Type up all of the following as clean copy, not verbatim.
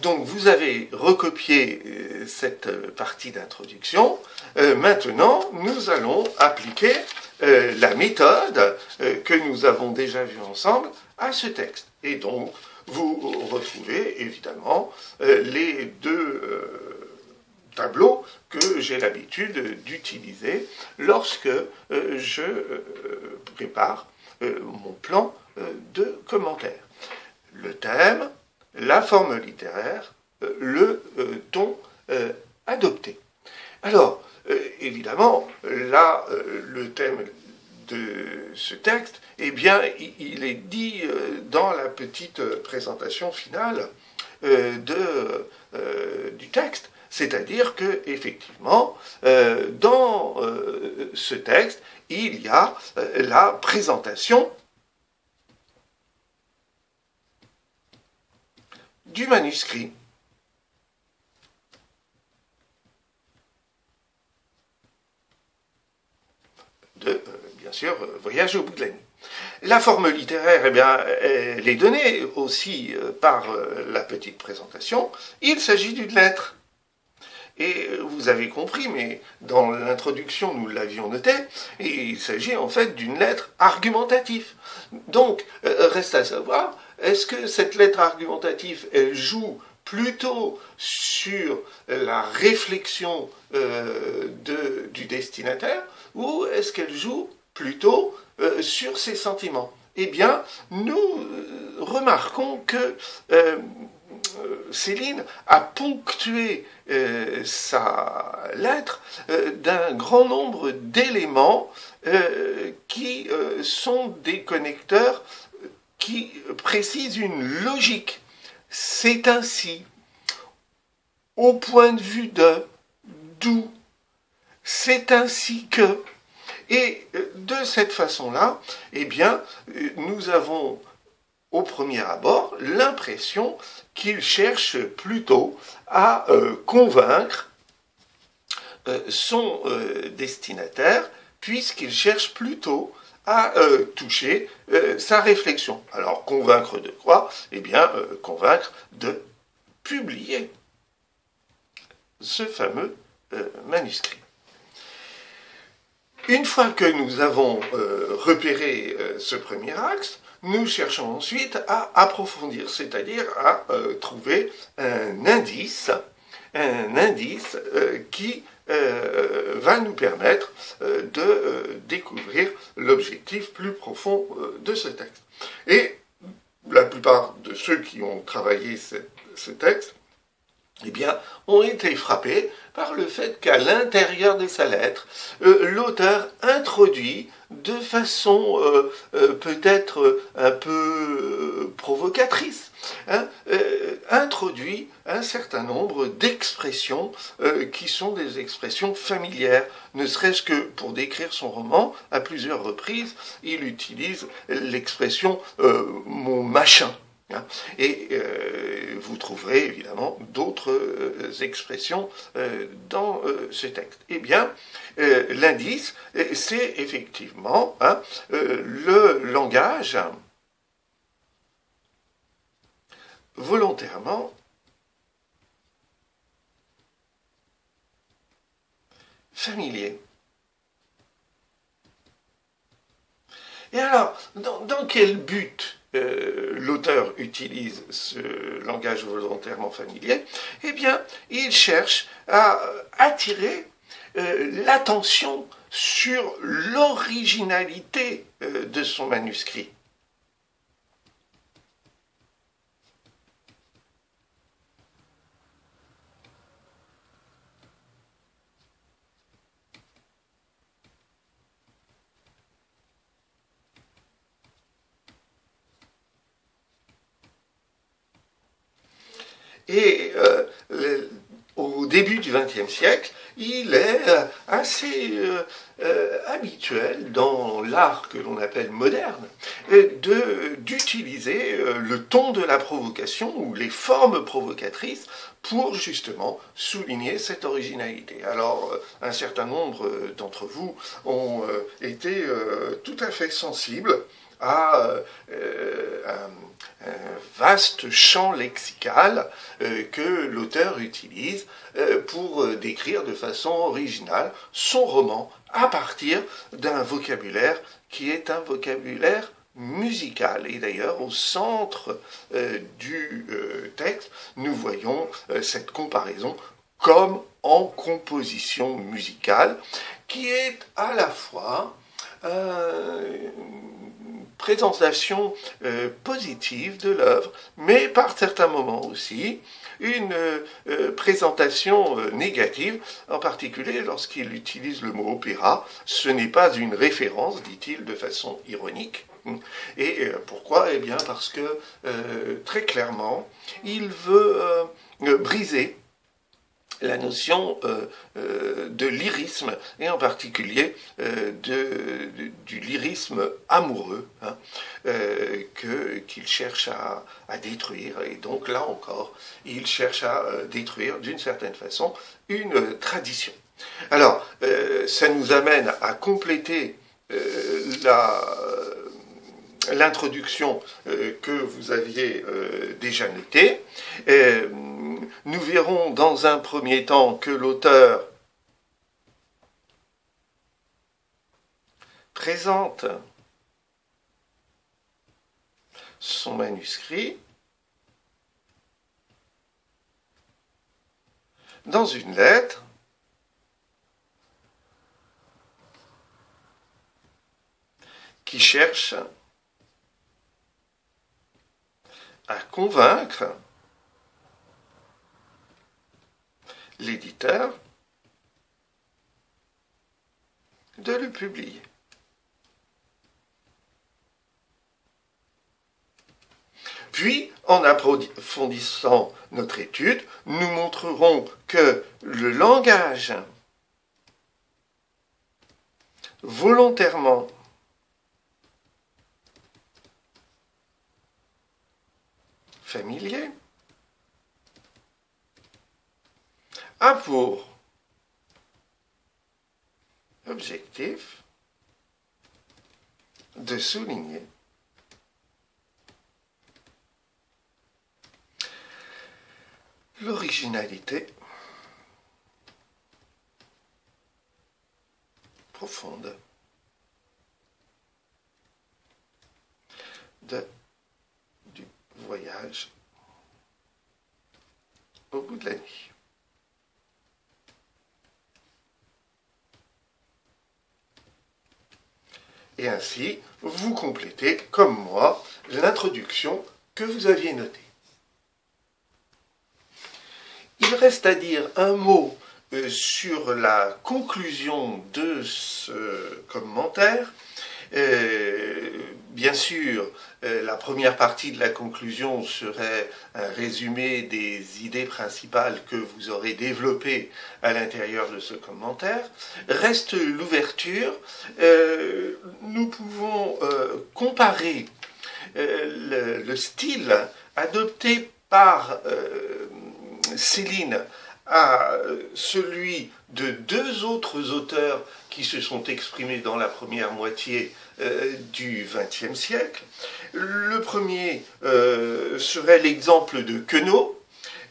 Donc vous avez recopié cette partie d'introduction. Maintenant, nous allons appliquer la méthode que nous avons déjà vue ensemble à ce texte. Et donc, vous retrouvez évidemment les deux tableaux que j'ai l'habitude d'utiliser lorsque je prépare mon plan de commentaire. Le thème, la forme littéraire, le ton adopté. Alors, évidemment, là, le thème de ce texte, eh bien, il est dit dans la petite présentation finale du texte. C'est-à-dire que, effectivement, dans ce texte, il y a la présentation du manuscrit. Bien sûr, Voyage au bout de la nuit. La forme littéraire, eh bien, elle est donnée aussi par la petite présentation. Il s'agit d'une lettre. Et vous avez compris, mais dans l'introduction, nous l'avions noté, et il s'agit en fait d'une lettre argumentative. Donc, reste à savoir, est-ce que cette lettre argumentative, elle joue plutôt sur la réflexion du destinataire, ou est-ce qu'elle joue plutôt sur ses sentiments? Eh bien, nous remarquons que Céline a ponctué sa lettre d'un grand nombre d'éléments qui sont des connecteurs qui précisent une logique. C'est ainsi, au point de vue de, d'où, c'est ainsi que, et de cette façon-là, eh bien, nous avons au premier abord l'impression qu'il cherche plutôt à convaincre son destinataire, puisqu'il cherche plutôt à toucher sa réflexion. Alors, convaincre de quoi? Eh bien, convaincre de publier ce fameux manuscrit. Une fois que nous avons repéré ce premier axe, nous cherchons ensuite à approfondir, c'est-à-dire à trouver un indice qui va nous permettre de découvrir l'objectif plus profond de ce texte. Et la plupart de ceux qui ont travaillé ce texte, eh bien, ont été frappés par le fait qu'à l'intérieur de sa lettre, l'auteur introduit de façon peut-être un peu provocatrice, introduit un certain nombre d'expressions qui sont des expressions familières, ne serait-ce que pour décrire son roman, à plusieurs reprises, il utilise l'expression « mon machin ». Et vous trouverez évidemment d'autres expressions dans ce texte. Eh bien, l'indice, c'est effectivement le langage volontairement familier. Et alors, dans quel but l'auteur utilise ce langage volontairement familier? Eh bien, il cherche à attirer l'attention sur l'originalité de son manuscrit. Et au début du XXe siècle, il est assez habituel dans l'art que l'on appelle moderne d'utiliser le ton de la provocation ou les formes provocatrices pour justement souligner cette originalité. Alors, un certain nombre d'entre vous ont été tout à fait sensibles a un vaste champ lexical que l'auteur utilise pour décrire de façon originale son roman à partir d'un vocabulaire qui est un vocabulaire musical. Et d'ailleurs, au centre du texte, nous voyons cette comparaison comme en composition musicale, qui est à la fois présentation positive de l'œuvre, mais par certains moments aussi une présentation négative, en particulier lorsqu'il utilise le mot opéra. Ce n'est pas une référence, dit-il de façon ironique. Et pourquoi? Eh bien parce que très clairement, il veut briser la notion de lyrisme, et en particulier du lyrisme amoureux, hein, qu'il cherche à détruire. Et donc là encore, il cherche à détruire d'une certaine façon une tradition. Alors, ça nous amène à compléter l'introduction que vous aviez déjà notée. Nous verrons dans un premier temps que l'auteur présente son manuscrit dans une lettre qui cherche à convaincre l'éditeur de le publier. Puis, en approfondissant notre étude, nous montrerons que le langage volontairement familier a pour objectif de souligner l'originalité profonde du voyage au bout de la nuit. Et ainsi, vous complétez, comme moi, l'introduction que vous aviez notée. Il reste à dire un mot sur la conclusion de ce commentaire. Bien sûr, la première partie de la conclusion serait un résumé des idées principales que vous aurez développées à l'intérieur de ce commentaire. Reste l'ouverture. Nous pouvons comparer le style adopté par Céline à celui de deux autres auteurs qui se sont exprimés dans la première moitié du XXe siècle. Le premier serait l'exemple de Queneau,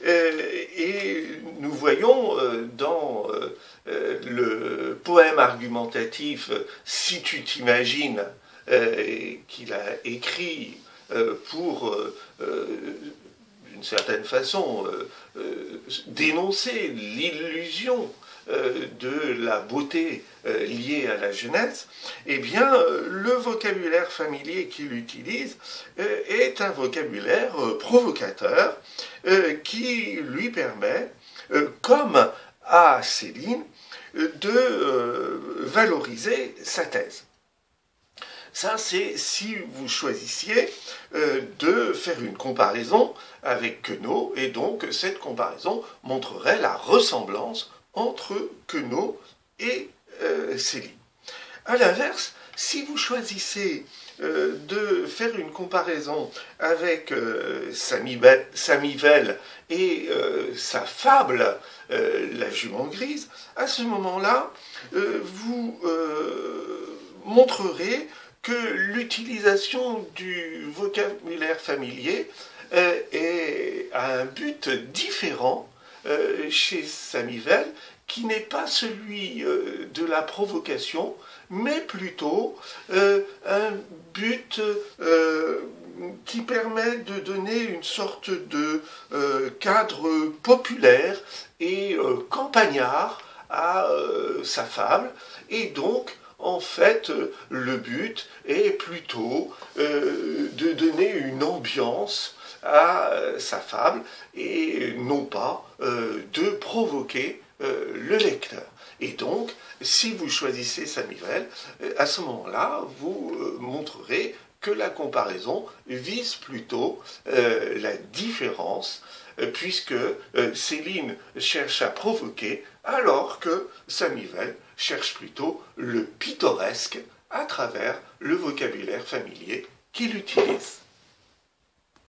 et nous voyons dans le poème argumentatif « Si tu t'imagines » qu'il a écrit pour d'une certaine façon dénoncer l'illusion de la beauté liée à la jeunesse, eh bien, le vocabulaire familier qu'il utilise est un vocabulaire provocateur qui lui permet, comme à Céline, de valoriser sa thèse. Ça, c'est si vous choisissiez de faire une comparaison avec Queneau, et donc cette comparaison montrerait la ressemblance entre Queneau et Céline. A l'inverse, si vous choisissez de faire une comparaison avec Samivelle et sa fable La jument grise, à ce moment-là, vous montrerez que l'utilisation du vocabulaire familier a un but différent chez Samivel, qui n'est pas celui de la provocation, mais plutôt un but qui permet de donner une sorte de cadre populaire et campagnard à sa fable, et donc en fait le but est plutôt de donner une ambiance à sa fable et non pas de provoquer le lecteur. Et donc, si vous choisissez Samivel, à ce moment-là, vous montrerez que la comparaison vise plutôt la différence, puisque Céline cherche à provoquer, alors que Samivel cherche plutôt le pittoresque à travers le vocabulaire familier qu'il utilise.